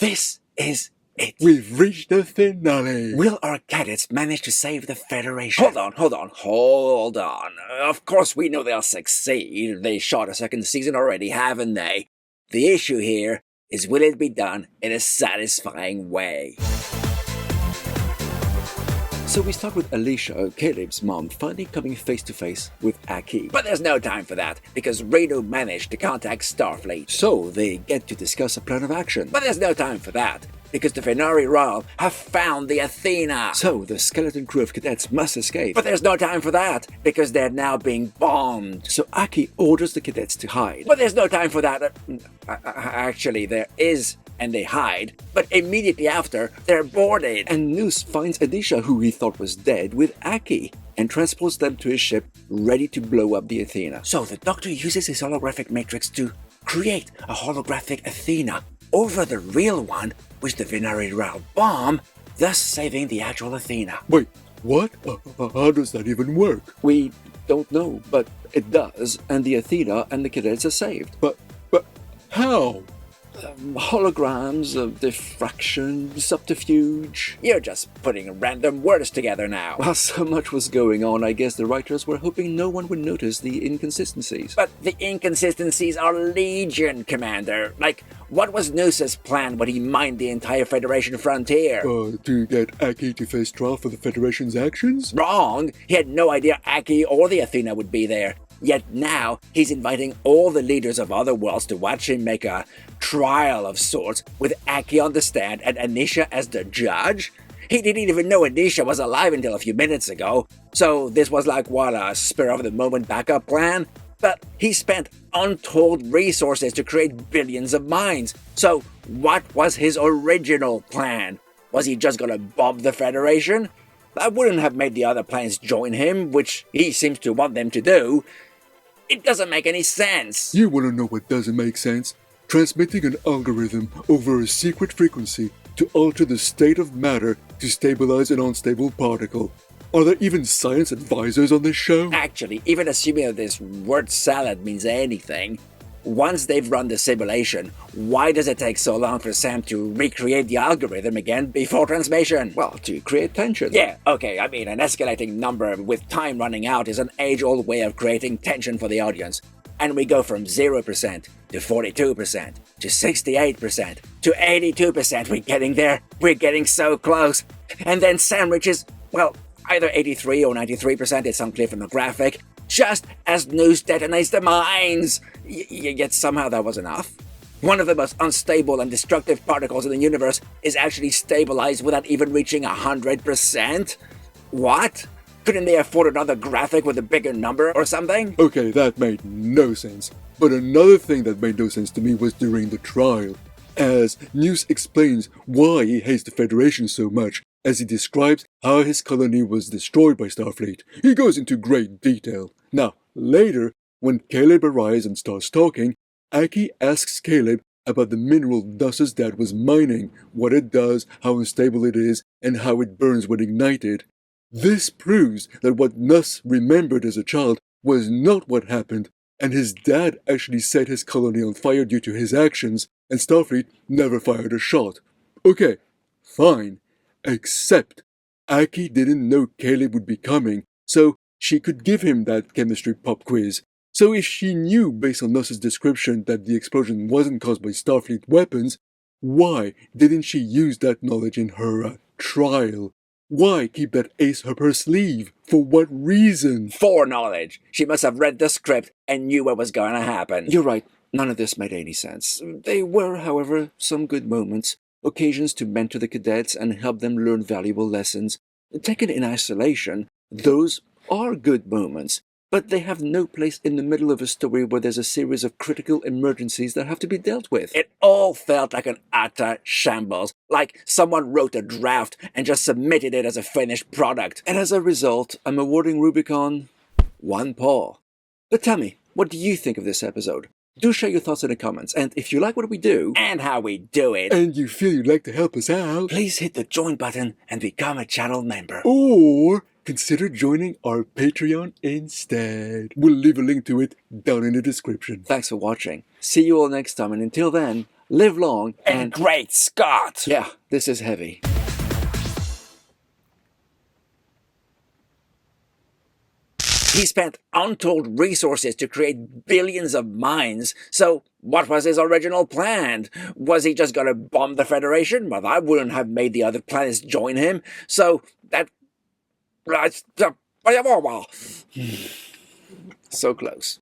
This is it. We've reached the finale. Will our cadets manage to save the Federation? Hold on. Of course we know they'll succeed. They shot a second season already, haven't they? The issue here is, will it be done in a satisfying way? So we start with Alicia, Caleb's mom, finally coming face to face with Aki. But there's no time for that, because Reno managed to contact Starfleet. So they get to discuss a plan of action. But there's no time for that, because the Venari Ral have found the Athena. So the skeleton crew of cadets must escape. But there's no time for that, because they're now being bombed. So Aki orders the cadets to hide. But there's no time for that. Actually, there is, and they hide. But immediately after, they're boarded. And Noose finds Alicia, who he thought was dead, with Aki, and transports them to his ship, ready to blow up the Athena. So the Doctor uses his holographic matrix to create a holographic Athena over the real one, which the Venari Ral bomb, thus saving the actual Athena. Wait, what? How does that even work? We don't know, but it does, and the Athena and the cadets are saved. But how? Holograms, diffraction, subterfuge. You're just putting random words together now. While so much was going on, I guess the writers were hoping no one would notice the inconsistencies. But the inconsistencies are legion, Commander. Like, what was Noose's plan when he mined the entire Federation frontier? To get Aki to face trial for the Federation's actions? Wrong! He had no idea Aki or the Athena would be there. Yet now, he's inviting all the leaders of other worlds to watch him make a trial of sorts, with Aki on the stand and Anisha as the judge? He didn't even know Anisha was alive until a few minutes ago, so this was like, what, a spur-of-the-moment backup plan? But he spent untold resources to create billions of minds, so what was his original plan? Was he just gonna bomb the Federation? That wouldn't have made the other planets join him, which he seems to want them to do. It doesn't make any sense. You want to know what doesn't make sense? Transmitting an algorithm over a secret frequency to alter the state of matter to stabilize an unstable particle. Are there even science advisors on this show? Actually, even assuming that this word salad means anything, once they've run the simulation, why does it take so long for Sam to recreate the algorithm again before transmission? Well, to create tension. Yeah, okay, I mean, an escalating number with time running out is an age-old way of creating tension for the audience. And we go from 0% to 42% to 68% to 82%. We're getting there. We're getting so close. And then Sam reaches, well, either 83 or 93%, it's unclear from the graphic, just as Noose detonates the mines. Yet somehow that was enough. One of the most unstable and destructive particles in the universe is actually stabilized without even reaching 100%? What? Couldn't they afford another graphic with a bigger number or something? Okay, that made no sense. But another thing that made no sense to me was during the trial, as Noose explains why he hates the Federation so much, as he describes how his colony was destroyed by Starfleet. He goes into great detail. Now, later, when Caleb arrives and starts talking, Aki asks Caleb about the mineral Nuss's dad was mining, what it does, how unstable it is, and how it burns when ignited. This proves that what Nuss remembered as a child was not what happened, and his dad actually set his colony on fire due to his actions, and Starfleet never fired a shot. Okay, fine. Except, Aki didn't know Caleb would be coming, so she could give him that chemistry pop quiz. So if she knew based on Nuss's description that the explosion wasn't caused by Starfleet weapons, why didn't she use that knowledge in her trial? Why keep that ace up her sleeve? For what reason? Foreknowledge. She must have read the script and knew what was going to happen. You're right, none of this made any sense. There were, however, some good moments. Occasions to mentor the cadets and help them learn valuable lessons. Taken in isolation, those are good moments, but they have no place in the middle of a story where there's a series of critical emergencies that have to be dealt with. It all felt like an utter shambles, like someone wrote a draft and just submitted it as a finished product. And as a result, I'm awarding Rubicon 1 paw. But tell me, what do you think of this episode? Do share your thoughts in the comments, and if you like what we do, and how we do it, and you feel you'd like to help us out, please hit the join button and become a channel member. Or consider joining our Patreon instead. We'll leave a link to it down in the description. Thanks for watching. See you all next time, and until then, live long, And great Scott! Yeah, this is heavy. He spent untold resources to create billions of minds, so what was his original plan? Was he just going to bomb the Federation? Well, that wouldn't have made the other planets join him, so that... So close.